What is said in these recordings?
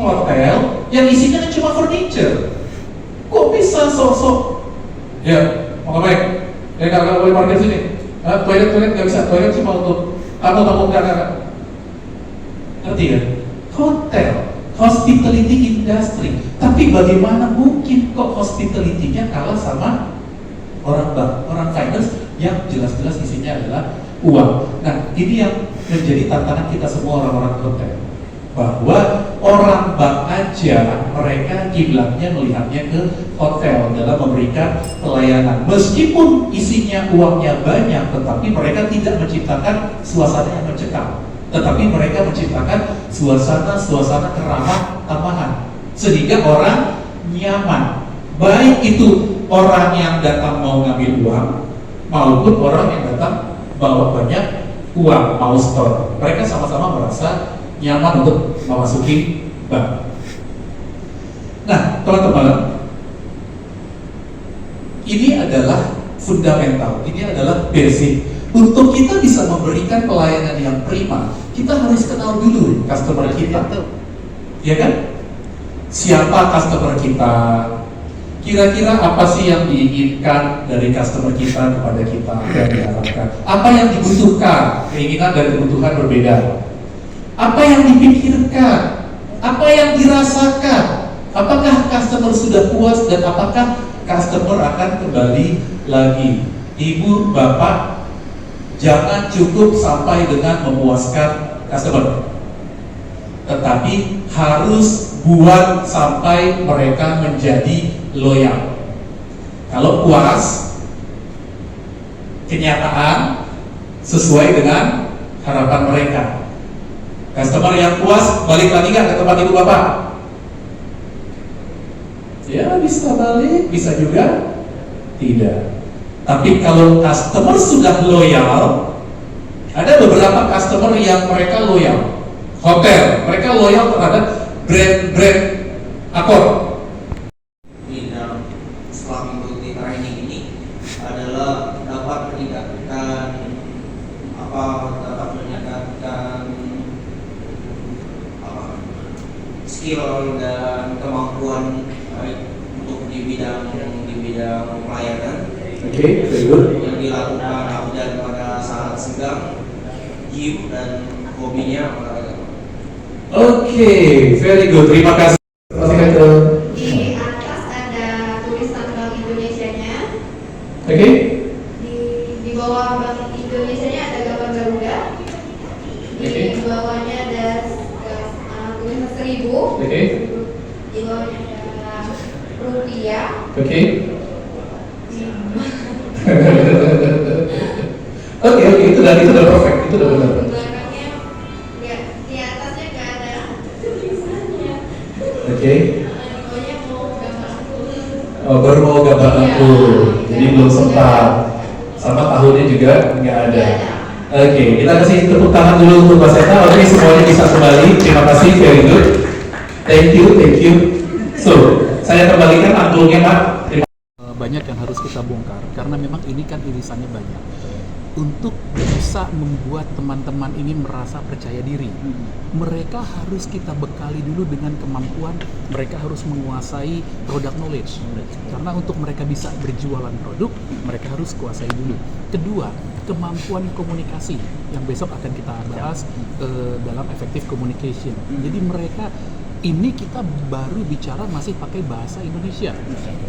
hotel yang isinya cuma furniture. Kok bisa sok-sok? Ya, mau ngapain? Ya nggak boleh parkir sini. Toilet nggak bisa. Toilet cuma untuk tamu nggak. Ngerti ya? Hotel, hospitality industry. Tapi bagaimana mungkin kok hospitality-nya kalah sama orang bank, orang finance yang jelas-jelas isinya adalah uang. Nah, ini yang menjadi tantangan kita semua orang-orang hotel. Bahwa orang bank aja mereka kiblatnya melihatnya ke hotel dalam memberikan pelayanan. Meskipun isinya uangnya banyak, tetapi mereka tidak menciptakan suasana yang mencekam. Tetapi mereka menciptakan suasana keramah tamahan. Sehingga orang nyaman. Baik itu orang yang datang mau ngambil uang, maupun orang yang datang bawa banyak uang, mau store. Mereka sama-sama merasa nyaman untuk memasuki bank. Nah, teman-teman, ini adalah fundamental, ini adalah basic. Untuk kita bisa memberikan pelayanan yang prima, kita harus kenal dulu customer kita, ya kan? Siapa customer kita? Kira-kira apa sih yang diinginkan dari customer kita kepada kita dan diharapkan? Apa yang dibutuhkan? Keinginan dan kebutuhan berbeda. Apa yang dipikirkan? Apa yang dirasakan? Apakah customer sudah puas dan apakah customer akan kembali lagi? Ibu, bapak, jangan cukup sampai dengan memuaskan customer, tetapi harus buat sampai mereka menjadi loyal. Kalau puas, kenyataan sesuai dengan harapan mereka. Customer yang puas balik lagi nggak ke tempat ibu bapak? Ya bisa balik, bisa juga tidak. Tapi kalau customer sudah loyal, ada beberapa customer yang mereka loyal. Hotel, mereka loyal terhadap brand Accor. Setelah mengikuti training ini adalah dapat meningkatkan skill dan kemampuan untuk di bidang pelayanan. Oke, very good. Yang dilakukan Afdan pada saat senggang, gym dan hobinya olahraga. Oke, very good. Terima kasih. Di atas ada tulisan Bank Indonesianya. Oke. Di bawah Bank Indonesianya ada gambar Garuda. Di bawahnya ada tulisan 1000. Oke. Di bawahnya ada rupiah. Oke. Oke, itu udah perfect, itu udah benar. Belakangnya ya, di atasnya nggak ada tulisannya. Oke. Di bawahnya mau gambar aku. Oh, baru mau gambar aku, jadi belum sempat. Sama tahunnya juga nggak ada. Oke, kita kasih tepuk tangan dulu untuk Mbak Seta. Oke, semuanya bisa kembali. Terima kasih, very good. Thank you. So, saya kembalikan anggulnya, Pak. Banyak yang harus kita bongkar karena memang ini kan irisannya banyak. Untuk bisa membuat teman-teman ini merasa percaya diri, mereka harus kita bekali dulu dengan kemampuan, mereka harus menguasai product knowledge. Karena untuk mereka bisa berjualan produk, mereka harus kuasai dulu. Kedua, kemampuan komunikasi yang besok akan kita bahas dalam effective communication. Jadi mereka ini kita baru bicara masih pakai bahasa Indonesia.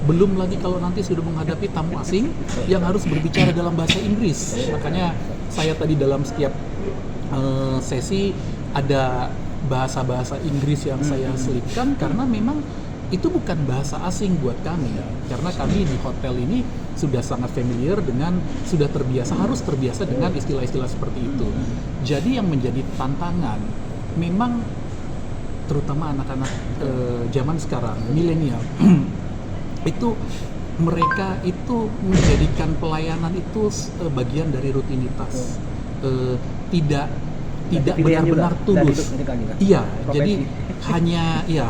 Belum lagi kalau nanti sudah menghadapi tamu asing yang harus berbicara dalam bahasa Inggris. Makanya saya tadi dalam setiap sesi ada bahasa-bahasa Inggris yang saya selipkan karena memang itu bukan bahasa asing buat kami. Karena kami di hotel ini sudah sangat familiar dengan, sudah terbiasa, harus terbiasa dengan istilah-istilah seperti itu. Jadi yang menjadi tantangan memang terutama anak-anak zaman sekarang, milenial, itu mereka itu menjadikan pelayanan itu bagian dari rutinitas, tidak benar-benar tulus. Iya, jadi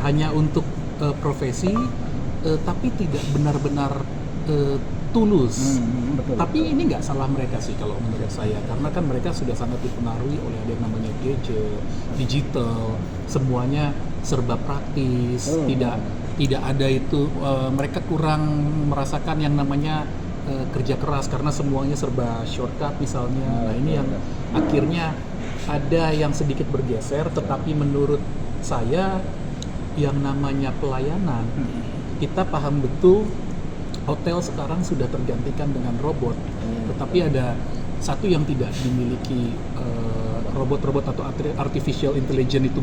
hanya untuk profesi, tapi tidak benar-benar tulus. Betul. Tapi ini nggak salah mereka sih kalau menurut saya, karena kan mereka sudah sangat dipengaruhi oleh yang namanya gadget, digital, semuanya serba praktis, tidak ada itu, mereka kurang merasakan yang namanya kerja keras karena semuanya serba shortcut misalnya. Nah ini yang akhirnya ada yang sedikit bergeser, tetapi menurut saya yang namanya pelayanan, kita paham betul hotel sekarang sudah tergantikan dengan robot, tetapi ada satu yang tidak dimiliki robot-robot atau artificial intelligence itu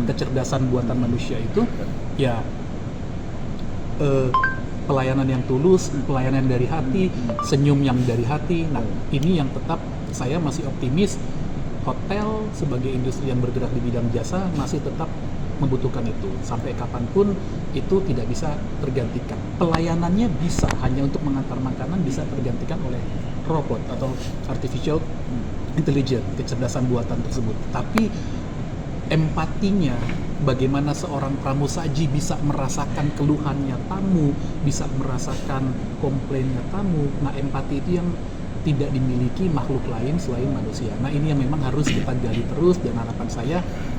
kecerdasan buatan manusia itu ya pelayanan yang tulus, pelayanan dari hati, senyum yang dari hati. Nah ini yang tetap saya masih optimis, hotel sebagai industri yang bergerak di bidang jasa masih tetap membutuhkan itu. Sampai kapanpun itu tidak bisa tergantikan. Pelayanannya bisa, hanya untuk mengantar makanan bisa tergantikan oleh robot atau artificial intelligence, kecerdasan buatan tersebut. Tapi empatinya, bagaimana seorang pramusaji bisa merasakan keluhannya tamu, bisa merasakan komplainnya tamu. Nah empati itu yang tidak dimiliki makhluk lain selain manusia. Nah ini yang memang harus kita gali terus, dan harapan saya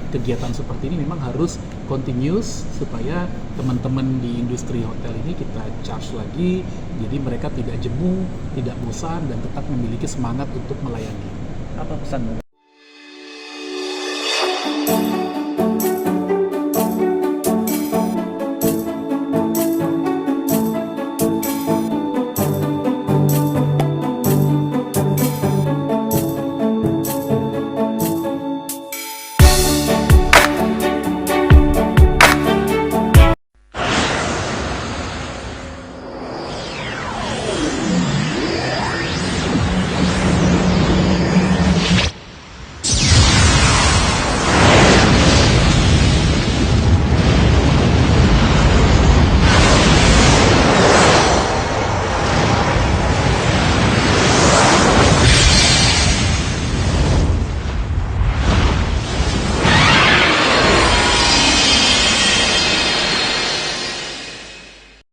kegiatan seperti ini memang harus continuous supaya teman-teman di industri hotel ini kita charge lagi, jadi mereka tidak jemu, tidak bosan, dan tetap memiliki semangat untuk melayani. Apa pesan